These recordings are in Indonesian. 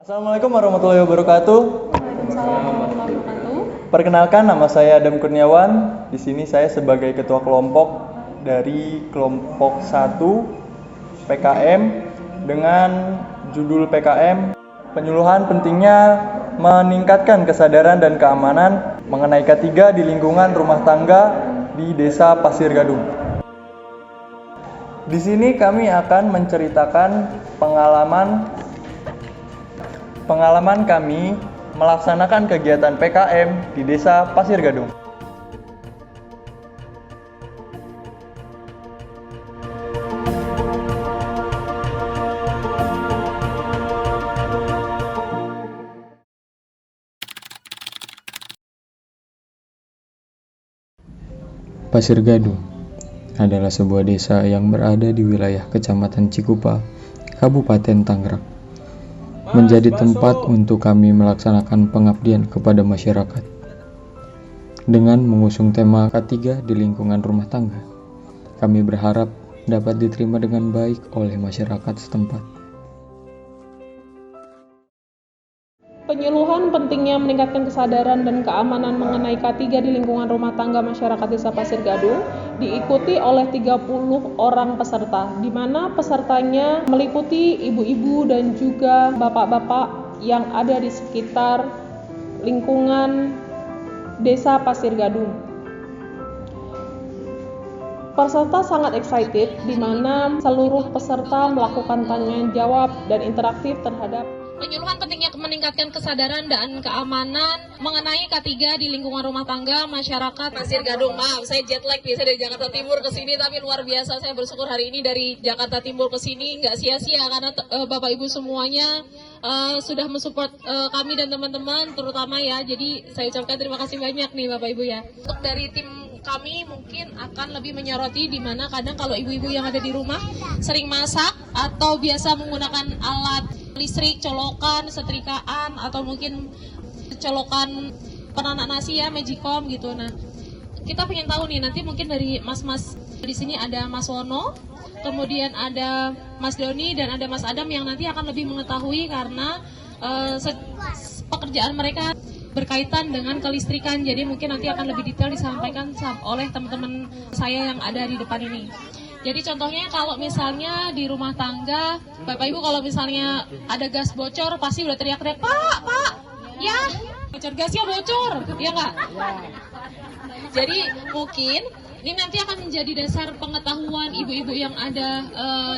Assalamualaikum warahmatullahi wabarakatuh. Waalaikumsalam warahmatullahi wabarakatuh. Perkenalkan, nama saya Adam Kurniawan. Di sini saya sebagai ketua kelompok dari kelompok 1 PKM dengan judul PKM penyuluhan pentingnya meningkatkan kesadaran dan keamanan mengenai K3 di lingkungan rumah tangga di Desa Pasir Gadung. Di sini kami akan menceritakan pengalaman kami melaksanakan kegiatan PKM di Desa Pasir Gadung. Pasir Gadung adalah sebuah desa yang berada di wilayah Kecamatan Cikupa, Kabupaten Tangerang. Menjadi tempat untuk kami melaksanakan pengabdian kepada masyarakat. Dengan mengusung tema K3 di lingkungan rumah tangga, kami berharap dapat diterima dengan baik oleh masyarakat setempat. Penyuluhan pentingnya meningkatkan kesadaran dan keamanan mengenai K3 di lingkungan rumah tangga masyarakat Desa Pasir Gadung diikuti oleh 30 orang peserta, di mana pesertanya meliputi ibu-ibu dan juga bapak-bapak yang ada di sekitar lingkungan Desa Pasir Gadung. Peserta sangat excited, di mana seluruh peserta melakukan tanya jawab dan interaktif terhadap penyuluhan pentingnya meningkatkan kesadaran dan keamanan mengenai K3 di lingkungan rumah tangga masyarakat Pasir Gadung. Maaf, saya jet lag nih, saya dari Jakarta Timur ke sini, tapi luar biasa saya bersyukur hari ini dari Jakarta Timur ke sini nggak sia-sia karena Bapak Ibu semuanya sudah mensupport kami dan teman-teman terutama ya. Jadi saya ucapkan terima kasih banyak nih Bapak Ibu ya. Untuk dari tim kami mungkin akan lebih menyoroti di mana kadang kalau ibu-ibu yang ada di rumah sering masak atau biasa menggunakan alat listrik, colokan, setrikaan atau mungkin colokan penanak nasi ya, magicom gitu. Nah, kita pengen tahu nih nanti mungkin dari mas-mas di sini ada Mas Wono, kemudian ada Mas Doni dan ada Mas Adam yang nanti akan lebih mengetahui karena pekerjaan mereka berkaitan dengan kelistrikan. Jadi mungkin nanti akan lebih detail disampaikan oleh teman-teman saya yang ada di depan ini. Jadi contohnya kalau misalnya di rumah tangga, Bapak Ibu kalau misalnya ada gas bocor pasti udah teriak-teriak, Pak, ya, bocor gasnya bocor, ya nggak? Jadi mungkin ini nanti akan menjadi dasar pengetahuan ibu-ibu yang ada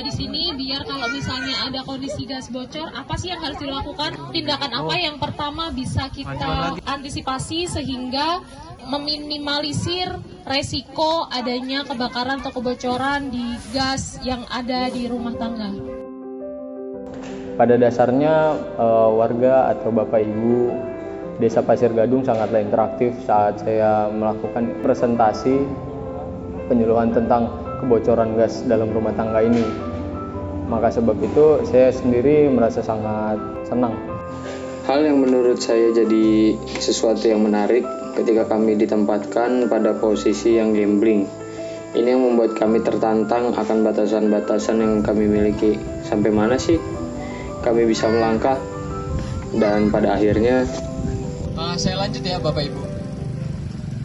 di sini, biar kalau misalnya ada kondisi gas bocor, apa sih yang harus dilakukan? Tindakan apa yang pertama bisa kita antisipasi sehingga meminimalisir resiko adanya kebakaran atau kebocoran di gas yang ada di rumah tangga. Pada dasarnya warga atau Bapak Ibu Desa Pasir Gadung sangatlah interaktif saat saya melakukan presentasi penyuluhan tentang kebocoran gas dalam rumah tangga ini. Maka sebab itu saya sendiri merasa sangat senang. Hal yang menurut saya jadi sesuatu yang menarik ketika kami ditempatkan pada posisi yang gambling. Ini yang membuat kami tertantang akan batasan-batasan yang kami miliki. Sampai mana sih kami bisa melangkah? Dan pada akhirnya saya lanjut ya Bapak Ibu.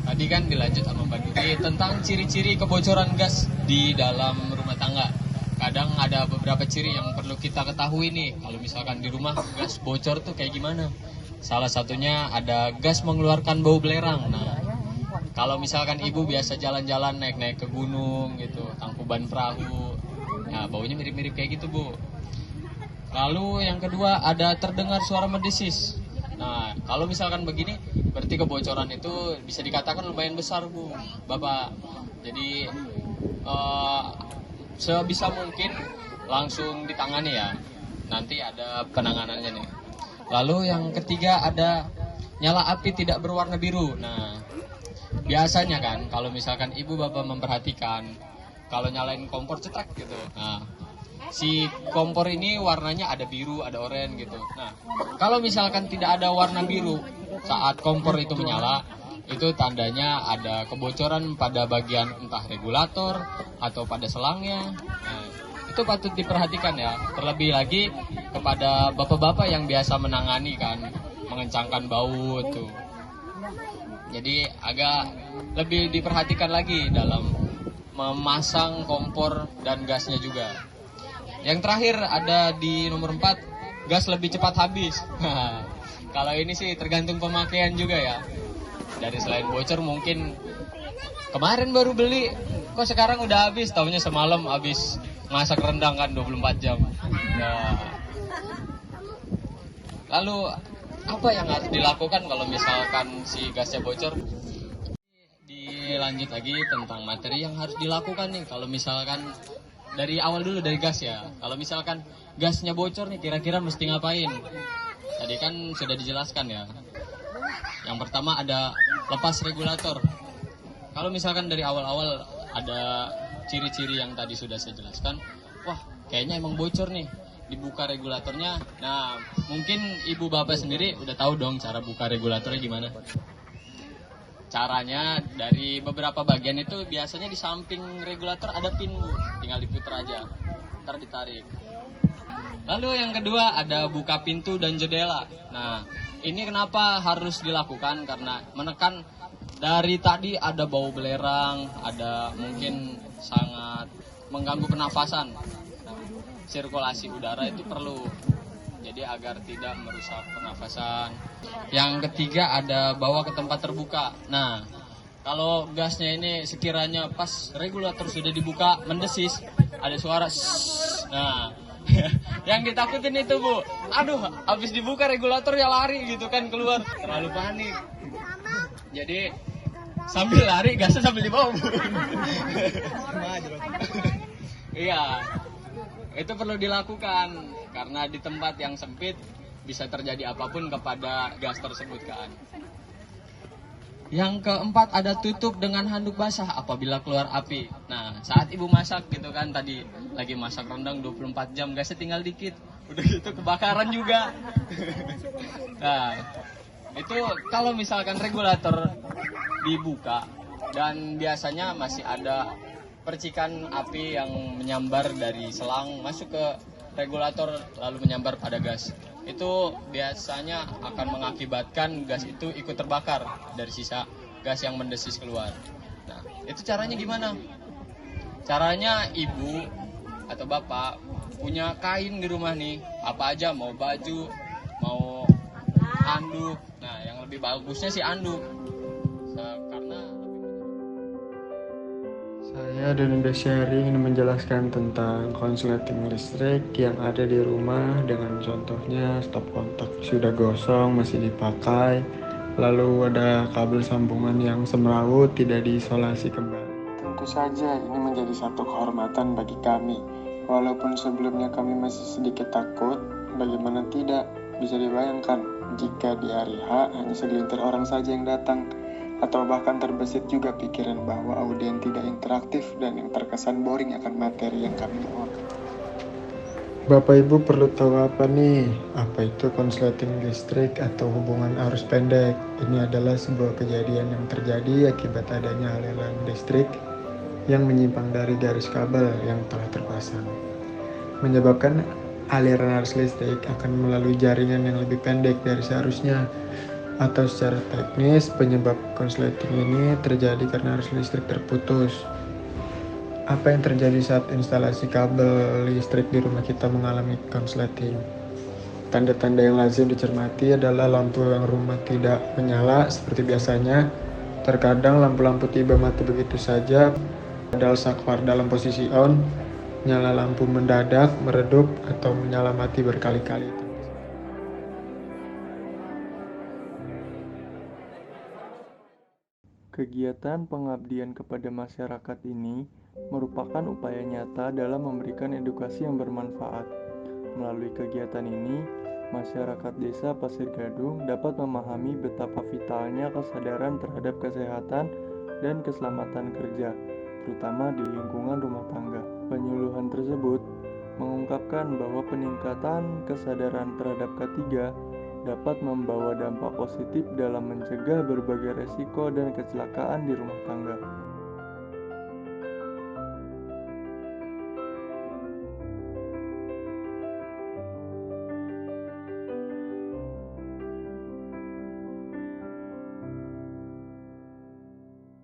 Tadi kan dilanjut sama Mbak Duri tentang ciri-ciri kebocoran gas di dalam rumah tangga. Kadang ada beberapa ciri yang perlu kita ketahui nih. Kalau misalkan di rumah gas bocor tuh kayak gimana? Salah satunya ada gas mengeluarkan bau belerang. Nah, kalau misalkan ibu biasa jalan-jalan naik-naik ke gunung gitu, tangkuban perahu, nah baunya mirip-mirip kayak gitu Bu. Lalu yang kedua ada terdengar suara mendesis. Nah, kalau misalkan begini, berarti kebocoran itu bisa dikatakan lumayan besar Bu, Bapak. Jadi sebisa mungkin langsung ditangani ya. Nanti ada penanganannya nih. Lalu yang ketiga ada nyala api tidak berwarna biru. Nah, biasanya kan kalau misalkan ibu bapak memperhatikan kalau nyalain kompor cetak gitu. Nah, si kompor ini warnanya ada biru, ada oranye gitu. Nah, kalau misalkan tidak ada warna biru saat kompor itu menyala, itu tandanya ada kebocoran pada bagian entah regulator atau pada selangnya. Nah, itu patut diperhatikan ya. Terlebih lagi kepada bapak-bapak yang biasa menangani kan, mengencangkan bau tuh. Jadi agak lebih diperhatikan lagi dalam memasang kompor dan gasnya juga. Yang terakhir ada di nomor 4, gas lebih cepat habis. Kalau ini sih tergantung pemakaian juga ya. Dari selain bocor mungkin kemarin baru beli, kok sekarang udah habis, taunya semalam habis masak rendang kan 24 jam. Ya. Lalu apa yang harus dilakukan kalau misalkan si gasnya bocor? Dilanjut lagi tentang materi yang harus dilakukan nih kalau misalkan dari awal dulu dari gas ya. Kalau misalkan gasnya bocor nih kira-kira mesti ngapain? Tadi kan sudah dijelaskan ya. Yang pertama ada lepas regulator. Kalau misalkan dari awal-awal ada ciri-ciri yang tadi sudah saya jelaskan, wah kayaknya emang bocor nih, dibuka regulatornya. Nah mungkin ibu bapak sendiri udah tahu dong cara buka regulatornya gimana. Caranya dari beberapa bagian itu biasanya di samping regulator ada pin, tinggal diputar aja, ntar ditarik. Lalu yang kedua ada buka pintu dan jendela. Nah ini kenapa harus dilakukan, karena menekan dari tadi ada bau belerang, ada mungkin sangat mengganggu pernafasan. Nah, sirkulasi udara itu perlu, jadi agar tidak merusak pernafasan. Yang ketiga ada bawa ke tempat terbuka. Nah, kalau gasnya ini sekiranya pas regulator sudah dibuka mendesis, ada suara shhh. Nah, yang ditakutin itu Bu, aduh habis dibuka regulator ya lari gitu kan keluar, terlalu panik. Jadi sambil lari gasnya sambil dibawa Bu. Iya, itu perlu dilakukan karena di tempat yang sempit bisa terjadi apapun kepada gas tersebut kan. Yang keempat ada tutup dengan handuk basah apabila keluar api. Nah saat ibu masak gitu kan, tadi lagi masak rendang 24 jam gasnya tinggal dikit, udah gitu kebakaran juga. Nah itu kalau misalkan regulator dibuka dan biasanya masih ada percikan api yang menyambar dari selang masuk ke regulator lalu menyambar pada gas, itu biasanya akan mengakibatkan gas itu ikut terbakar dari sisa gas yang mendesis keluar. Nah itu caranya gimana? Caranya ibu atau bapak punya kain di rumah nih, apa aja, mau baju, mau anduk. Nah yang lebih bagusnya sih anduk, karena saya dan Indosyari ingin menjelaskan tentang konsleting listrik yang ada di rumah, dengan contohnya stop kontak sudah gosong masih dipakai, lalu ada kabel sambungan yang semrawut tidak diisolasi kembali. Tentu saja ini menjadi satu kehormatan bagi kami. Walaupun sebelumnya kami masih sedikit takut, bagaimana tidak, bisa dibayangkan jika di hari H hanya segelintir orang saja yang datang, atau bahkan terbesit juga pikiran bahwa audien tidak interaktif dan yang terkesan boring akan materi yang kami bawakan. Bapak Ibu perlu tahu apa nih? Apa itu konsleting listrik atau hubungan arus pendek? Ini adalah sebuah kejadian yang terjadi akibat adanya aliran listrik yang menyimpang dari garis kabel yang telah terpasang, menyebabkan aliran arus listrik akan melalui jaringan yang lebih pendek dari seharusnya. Atau secara teknis, penyebab konsleting ini terjadi karena arus listrik terputus. Apa yang terjadi saat instalasi kabel listrik di rumah kita mengalami konsleting? Tanda-tanda yang lazim dicermati adalah lampu yang rumah tidak menyala seperti biasanya. Terkadang lampu-lampu tiba mati begitu saja, padahal saklar dalam posisi on, nyala lampu mendadak, meredup, atau menyala mati berkali-kali. Kegiatan pengabdian kepada masyarakat ini merupakan upaya nyata dalam memberikan edukasi yang bermanfaat. Melalui kegiatan ini, masyarakat desa Pasir Gadung dapat memahami betapa vitalnya kesadaran terhadap kesehatan dan keselamatan kerja, terutama di lingkungan rumah tangga. Penyuluhan tersebut mengungkapkan bahwa peningkatan kesadaran terhadap K3 dapat membawa dampak positif dalam mencegah berbagai resiko dan kecelakaan di rumah tangga.